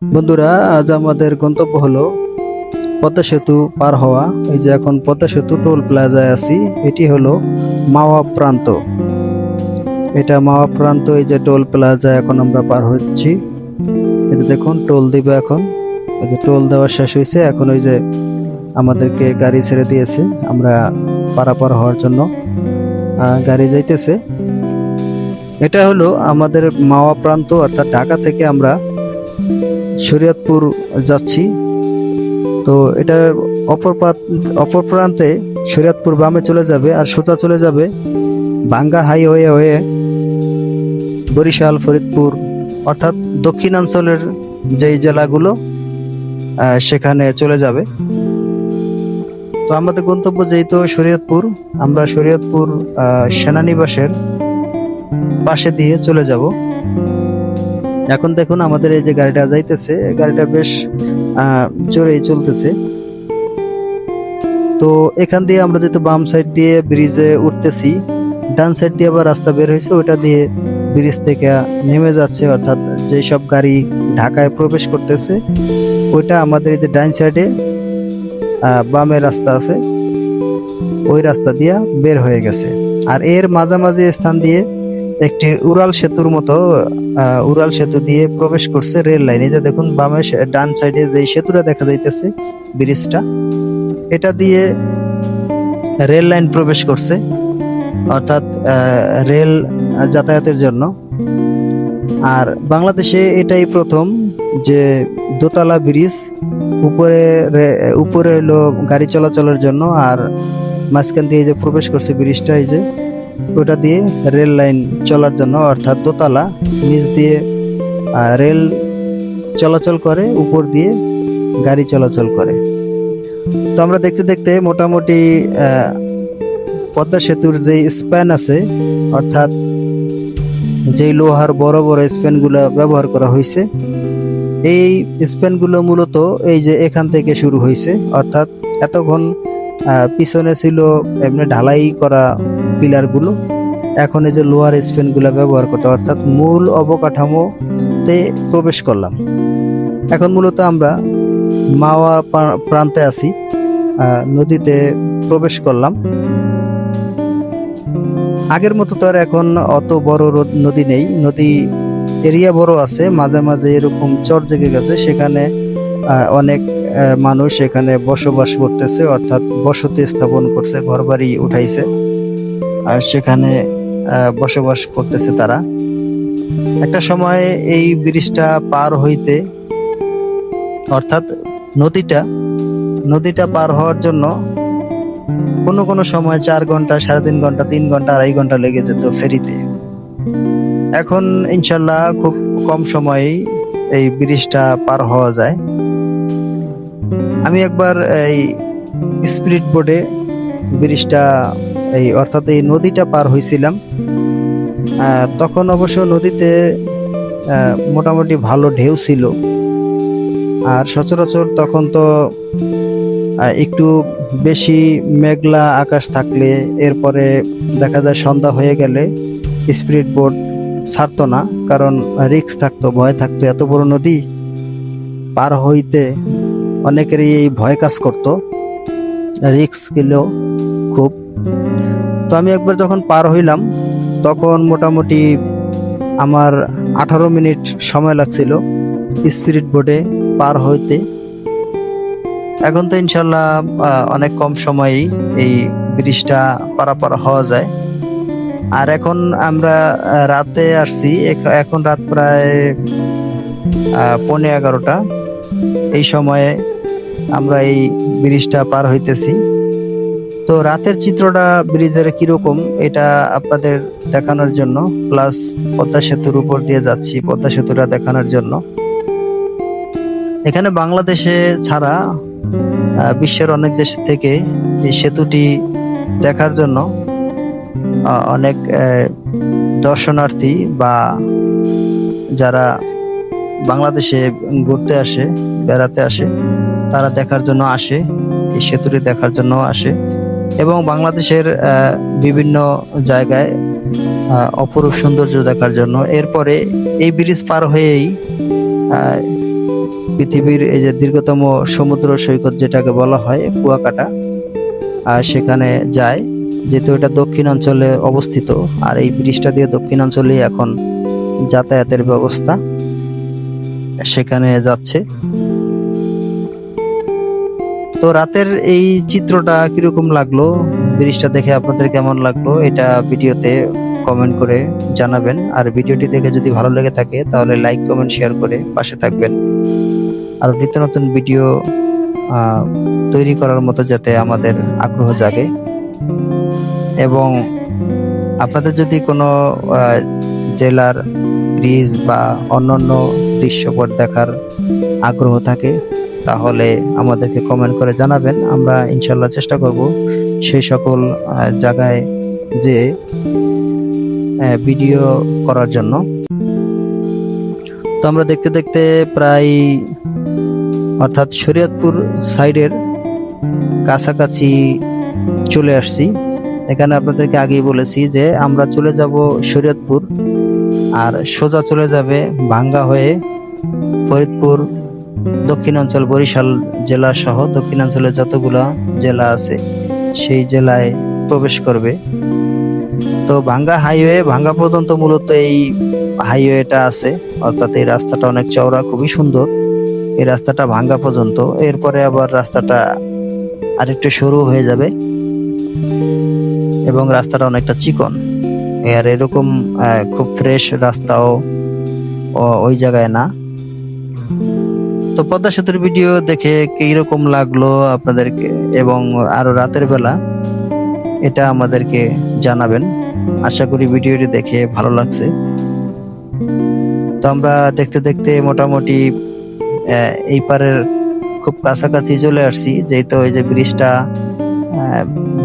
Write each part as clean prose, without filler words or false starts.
বন্ধুরা, আজ আমাদের গন্তব্য হলো পদ্মা সেতু পার হওয়া। এই যে এখন পদ্মা সেতু টোল প্লাজায় আছি। এটি হলো মাওয়া প্রান্ত। এটা মাওয়া প্রান্ত। এই যে টোল প্লাজা এখন আমরা পার হচ্ছি। এই যে দেখুন টোল দিবে এখন। এই যে টোল দেওয়া শেষ হয়েছে, এখন ওই যে আমাদেরকে গাড়ি ছেড়ে দিয়েছে। আমরা পারাপার হওয়ার জন্য গাড়ি যাইতেছে। এটা হলো আমাদের মাওয়া প্রান্ত, অর্থাৎ ঢাকা থেকে আমরা শরীয়তপুর যাচ্ছি। তো এটার অপর প্রান্তে শরীয়তপুর বামে চলে যাবে আর সোজা চলে যাবে ভাঙ্গা হাইওয়ে হয়ে বরিশাল, ফরিদপুর, অর্থাৎ দক্ষিণাঞ্চলের যেই জেলাগুলো সেখানে চলে যাবে। তো আমাদের গন্তব্য যেহেতু শরীয়তপুর, আমরা শরীয়তপুর সেনানিবাসের পাশে দিয়ে চলে যাব। এখন দেখুন আমাদের এই যে গাড়িটা যাইতেছে, গাড়িটা বেশ জোরেই চলতেছে। তো এখান দিয়ে আমরা যেহেতু বাম সাইড দিয়ে ব্রিজে উঠতেছি, ডান সাইড দিয়ে আবার রাস্তা বের হয়েছে, ওইটা দিয়ে ব্রিজ থেকে নেমে যাচ্ছে। অর্থাৎ যেসব গাড়ি ঢাকায় প্রবেশ করতেছে ওইটা আমাদের এই যে ডান সাইডে বামে রাস্তা আছে, ওই রাস্তা দিয়ে বের হয়ে গেছে। আর এর মাঝামাঝি স্থান দিয়ে একটি উড়াল সেতুর মতো উড়াল সেতু দিয়ে প্রবেশ করছে রেল লাইন। এই যে দেখুন বামে ডান সাইডে যে সেতুটা দেখা যাইতেছে, ব্রিজটা, এটা দিয়ে রেল লাইন প্রবেশ করছে, অর্থাৎ রেল যাতায়াতের জন্য। আর বাংলাদেশে এটাই প্রথম যে দোতলা ব্রিজ, উপরে হলো গাড়ি চলাচলের জন্য, আর মাঝখান দিয়ে যে প্রবেশ করছে ব্রিজটা, এই যে ওটা দিয়ে রেল লাইন চলার জন্য, অর্থাৎ দোতলা, নিচ দিয়ে রেল চলাচল করে, উপর দিয়ে গাড়ি চলাচল করে। তো আমরা দেখতে দেখতে মোটামুটি পদ্মা সেতুর যে স্প্যান আছে, অর্থাৎ যেই লোহার বড় বড় স্প্যানগুলো ব্যবহার করা হয়েছে, এই স্প্যানগুলো মূলত এই যে এখান থেকে শুরু হয়েছে। অর্থাৎ এতক্ষণ পিছনে ছিল এমনি ঢালাই করা পিলারগুলো, এখন এই যে লোহার স্প্যানগুলো ব্যবহার করতে, অর্থাৎ মূল অবকাঠামোতে প্রবেশ করলাম। এখন মূলত আমরা মাওয়া প্রান্তে আছি, নদীতে প্রবেশ করলাম। আগের মতো তো আর এখন অত বড় নদী নেই, নদী এরিয়া বড় আছে, মাঝে মাঝে এরকম চর জেগে গেছে, সেখানে অনেক মানুষ এখানে বসবাস করতেছে, অর্থাৎ বসতি স্থাপন করছে, ঘরবাড়ি উঠাইছে, আর সেখানে বসবাস করতেছে তারা। একটা সময় এই ব্রিজটা পার হইতে, অর্থাৎ নদীটা পার হওয়ার জন্য কোনো সময় 4 ঘন্টা, 3.5 ঘন্টা, 3 ঘন্টা, 2.5 ঘন্টা লেগে যেত ফেরিতে। এখন ইনশাল্লাহ খুব কম সময়েই এই ব্রিজটা পার হওয়া যায়। আমি একবার এই স্পিড বোটে ব্রিজটা অর্থাৎ এই নদীটা পার হয়েছিলাম। তখন অবশ্য নদীতে মোটামুটি ভালো ঢেউ ছিল। আর সচরাচর তখন তো একটু বেশি মেঘলা আকাশ থাকলে, এরপরে দেখা যায় সন্ধ্যা হয়ে গেলে স্পিড বোট ছাড়তো না, কারণ রিস্ক থাকতো, ভয় থাকতো। এত বড় নদী পার হইতে অনেকেরই এই ভয় কাজ করতো, রিস্ক ছিল খুব। তো আমি একবার যখন পার হইলাম, তখন মোটামুটি আমার 18 মিনিট সময় লাগছিল স্পিরিট বোটে পার হইতে। এখন তো ইনশাল্লাহ অনেক কম সময়েই এই ব্রিজটা পারাপার হওয়া যায়। আর এখন আমরা রাতে আসছি, এখন রাত প্রায় 11:15। এই সময়ে আমরা এই ব্রিজটা পার হইতেছি। তো রাতের চিত্রটা ব্রিজের কিরকম এটা আপনাদের দেখানোর জন্য, প্লাস পদ্মা সেতুর উপর দিয়ে যাচ্ছি, পদ্মা সেতুটা দেখানোর জন্য। এখানে বাংলাদেশে ছাড়া বিশ্বের অনেক দেশ থেকে এই সেতুটি দেখার জন্য অনেক দর্শনার্থী বা যারা বাংলাদেশে ঘুরতে আসে, বেড়াতে আসে, তারা দেখার জন্য আসে, এই সেতুটি দেখার জন্য আসে। এবং বাংলাদেশের বিভিন্ন জায়গায় অপরূপ সৌন্দর্য দেখার জন্য। এরপরে এই ব্রিজ পার হয়েই পৃথিবীর এই যে দীর্ঘতম সমুদ্র সৈকত যেটাকে বলা হয় কুয়াকাটা, আর সেখানে যায়, যেহেতু এটা দক্ষিণাঞ্চলে অবস্থিত। আর এই ব্রিজটা দিয়ে দক্ষিণাঞ্চলে এখন যাতায়াতের ব্যবস্থা, সেখানে যাচ্ছে। তো রাতের এই চিত্রটা কিরকম লাগলো, ব্রিজটা দেখে আপনাদের কেমন লাগলো, এটা ভিডিওতে কমেন্ট করে জানাবেন। আর ভিডিওটি দেখে যদি ভালো লেগে থাকে তাহলে লাইক, কমেন্ট, শেয়ার করে পাশে থাকবেন। আর নিত্য নতুন ভিডিও তৈরি করার মতো যাতে আমাদের আগ্রহ জাগে। এবং আপনাদের যদি কোনো জেলার ব্রিজ বা অন্যান্য দৃশ্যপট দেখার আগ্রহ থাকে তাহলে আমাদেরকে কমেন্ট করে জানাবেন। আমরা ইনশাল্লাহ চেষ্টা করব সেই সকল জায়গায় যে ভিডিও করার জন্য। তো আমরা দেখতে দেখতে প্রায় অর্থাৎ শরীয়তপুর সাইডের কাছাকাছি চলে আসছি। এখানে আপনাদেরকে আগেই বলেছি যে আমরা চলে যাব শরীয়তপুর, আর সোজা চলে যাবে ভাঙ্গা হয়ে ফরিদপুর, দক্ষিণাঞ্চল, বরিশাল জেলা সহ দক্ষিণাঞ্চলের যতগুলা জেলা আছে সেই জেলায় প্রবেশ করবে। তো ভাঙ্গা হাইওয়ে, ভাঙ্গা পর্যন্ত মূলত এই হাইওয়েটা আছে, অর্থাৎ এই রাস্তাটা অনেক চওড়া, খুবই সুন্দর এই রাস্তাটা ভাঙ্গা পর্যন্ত। এরপরে আবার রাস্তাটা আরেকটু সরু হয়ে যাবে এবং রাস্তাটা অনেকটা চিকন। আর এরকম খুব ফ্রেশ রাস্তাও ওই জায়গায় না। তো পদ্মা সেতুর ভিডিও দেখে কিরকম লাগলো আপনাদেরকে এবং আরো রাতের বেলা, এটা আমাদেরকে জানাবেন। আশা করি ভিডিওটি দেখে ভালো লাগছে। তো আমরা দেখতে দেখতে মোটামুটি এই পারের খুব কাছাকাছি চলে আসছি। যেহেতু এই যে ব্রিজটা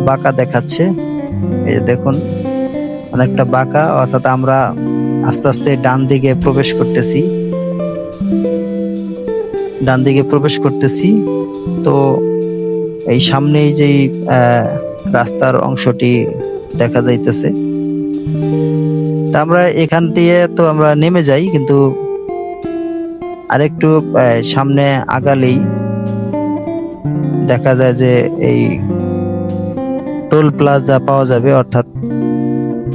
বাঁকা দেখাচ্ছে, এই যে দেখুন অনেকটা বাঁকা, অর্থাৎ আমরা আস্তে আস্তে ডান দিকে প্রবেশ করতেছি। তো এই সামনেই যেই রাস্তার অংশটি দেখা যাইতেছে, তা আমরা এখান দিয়ে তো আমরা নেমে যাই, কিন্তু আরেকটু সামনে আগালেই দেখা যায় যে এই টোল প্লাজা পাওয়া যাবে। অর্থাৎ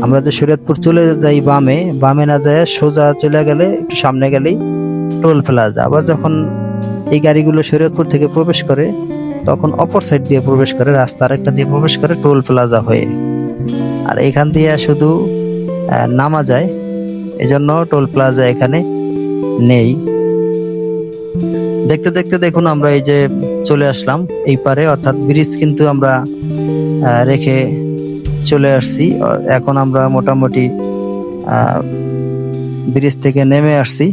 আমরা যে শরীয়তপুর চলে যাই বামে না যায় সোজা চলে গেলে একটু সামনে গেলেই টোল প্লাজা। আবার যখন এই গাড়িগুলো শরীয়তপুর থেকে প্রবেশ করে তখন অপর সাইড দিয়ে প্রবেশ করে, রাস্তা আরেকটা দিয়ে প্রবেশ করে টোল প্লাজা হয়ে। আর এখান দিয়ে শুধু নামা যায়, এজন্য টোল প্লাজা এখানে নেই। দেখতে দেখতে দেখুন আমরা এই যে চলে আসলাম এই পারে, অর্থাৎ ব্রিজ কিন্তু আমরা রেখে চলে আসছি। এখন আমরা মোটামুটি ব্রিজ থেকে নেমে আসছি।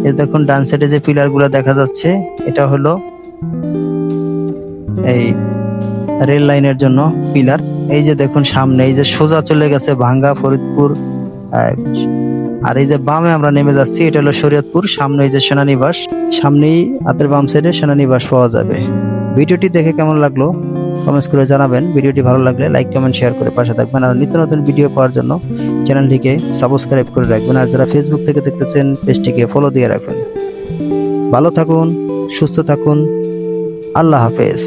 এই দেখুন ডান সাইডে যে পিলার গুলো দেখা যাচ্ছে, এটা হলো এই রেল লাইনের জন্য পিলার। এই যে দেখুন সামনে এই যে সোজা চলে গেছে ভাঙ্গা, ফরিদপুর, আর এই যে বামে আমরা নেমে যাচ্ছি এটা হলো শরীয়তপুর। সামনে এই যে সেনানিবাস, সামনেই হাতের বাম সাইডে সেনানিবাস পাওয়া যাবে। ভিডিওটি দেখে কেমন লাগলো কমেন্টস করে জানাবেন। ভিডিওটি ভালো লাগলে লাইক, কমেন্ট, শেয়ার করে পাশে থাকবেন। আর নিত্য নতুন ভিডিও পাওয়ার জন্য চ্যানেলটিকে সাবস্ক্রাইব করে রাখবেন। আর যারা ফেসবুক থেকে দেখতেছেন পেজটিকে ফলো দিয়ে রাখবেন। ভালো থাকুন, সুস্থ থাকুন, আল্লাহ হাফেজ।